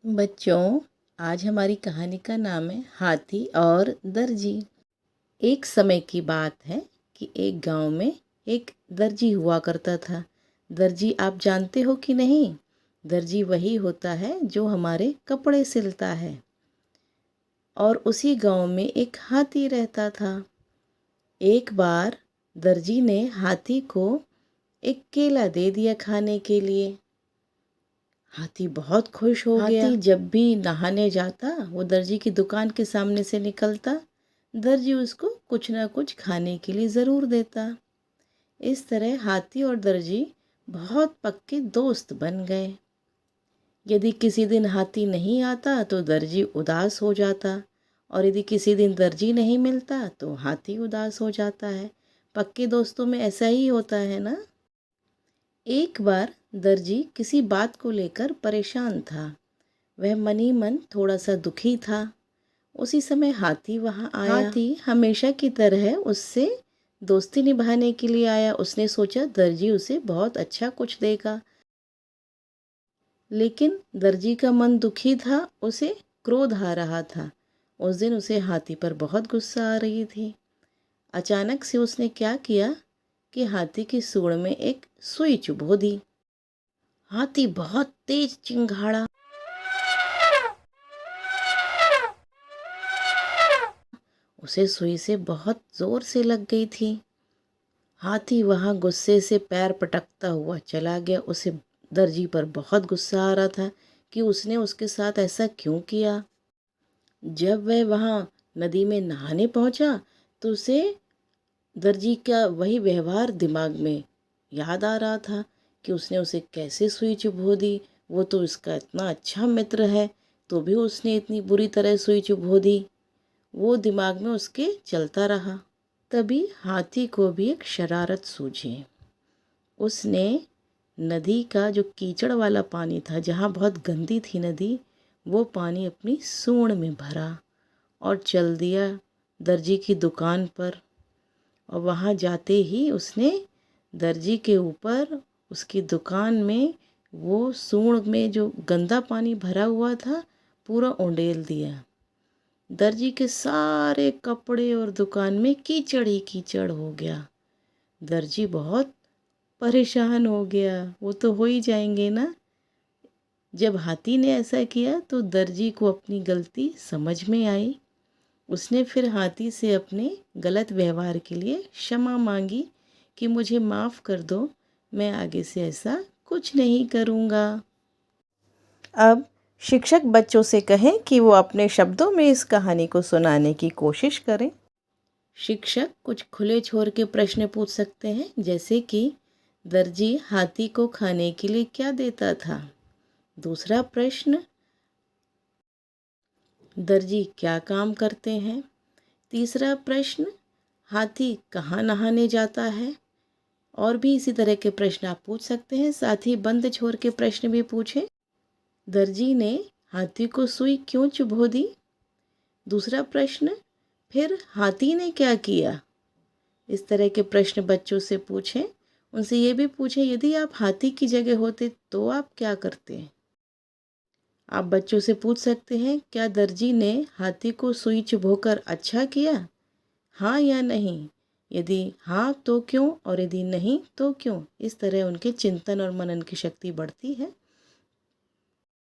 बच्चों, आज हमारी कहानी का नाम है हाथी और दर्जी। एक समय की बात है कि एक गांव में एक दर्जी हुआ करता था। दर्जी आप जानते हो कि नहीं? दर्जी वही होता है जो हमारे कपड़े सिलता है। और उसी गांव में एक हाथी रहता था। एक बार दर्जी ने हाथी को एक केला दे दिया खाने के लिए। हाथी बहुत खुश हो गया। हाथी जब भी नहाने जाता, वो दर्जी की दुकान के सामने से निकलता, दर्जी उसको कुछ ना कुछ खाने के लिए ज़रूर देता। इस तरह हाथी और दर्जी बहुत पक्के दोस्त बन गए। यदि किसी दिन हाथी नहीं आता तो दर्जी उदास हो जाता, और यदि किसी दिन दर्जी नहीं मिलता तो हाथी उदास हो जाता है। पक्के दोस्तों में ऐसा ही होता है ना। एक बार दर्जी किसी बात को लेकर परेशान था। वह मन ही मन थोड़ा सा दुखी था। उसी समय हाथी वहां आया। हाथी हमेशा की तरह उससे दोस्ती निभाने के लिए आया। उसने सोचा दर्जी उसे बहुत अच्छा कुछ देगा, लेकिन दर्जी का मन दुखी था, उसे क्रोध आ रहा था। उस दिन उसे हाथी पर बहुत गुस्सा आ रही थी। अचानक से उसने क्या किया कि हाथी की सूंड में एक सुई चुभो दी। हाथी बहुत तेज चिंघाड़ा। उसे सुई से बहुत जोर से लग गई थी। हाथी वहां गुस्से से पैर पटकता हुआ चला गया। उसे दर्जी पर बहुत गुस्सा आ रहा था कि उसने उसके साथ ऐसा क्यों किया। जब वह वहां नदी में नहाने पहुंचा तो उसे दर्जी का वही व्यवहार दिमाग में याद आ रहा था कि उसने उसे कैसे सुई चुभो दी। वो तो इसका इतना अच्छा मित्र है, तो भी उसने इतनी बुरी तरह सुई चुभो दी। वो दिमाग में उसके चलता रहा। तभी हाथी को भी एक शरारत सूझी। उसने नदी का जो कीचड़ वाला पानी था, जहाँ बहुत गंदी थी नदी, वो पानी अपनी सूंड में भरा और चल दिया दर्जी की दुकान पर। और वहाँ जाते ही उसने दर्जी के ऊपर, उसकी दुकान में, वो सूंड में जो गंदा पानी भरा हुआ था पूरा उंडेल दिया। दर्जी के सारे कपड़े और दुकान में कीचड़ ही कीचड़ हो गया। दर्जी बहुत परेशान हो गया। वो तो हो ही जाएंगे ना। जब हाथी ने ऐसा किया तो दर्जी को अपनी गलती समझ में आई। उसने फिर हाथी से अपने गलत व्यवहार के लिए क्षमा मांगी कि मुझे माफ़ कर दो, मैं आगे से ऐसा कुछ नहीं करूँगा। अब शिक्षक बच्चों से कहें कि वो अपने शब्दों में इस कहानी को सुनाने की कोशिश करें। शिक्षक कुछ खुले छोर के प्रश्न पूछ सकते हैं, जैसे कि दर्जी हाथी को खाने के लिए क्या देता था। दूसरा प्रश्न, दर्जी क्या काम करते हैं। तीसरा प्रश्न, हाथी कहाँ नहाने जाता है। और भी इसी तरह के प्रश्न आप पूछ सकते हैं। साथ ही बंद छोर के प्रश्न भी पूछें। दर्जी ने हाथी को सुई क्यों चुभो दी। दूसरा प्रश्न, फिर हाथी ने क्या किया। इस तरह के प्रश्न बच्चों से पूछें। उनसे ये भी पूछें, यदि आप हाथी की जगह होते तो आप क्या करते। आप बच्चों से पूछ सकते हैं, क्या दर्जी ने हाथी को सुई चुभोकर अच्छा किया, हाँ या नहीं। यदि हाँ तो क्यों, और यदि नहीं तो क्यों। इस तरह उनके चिंतन और मनन की शक्ति बढ़ती है।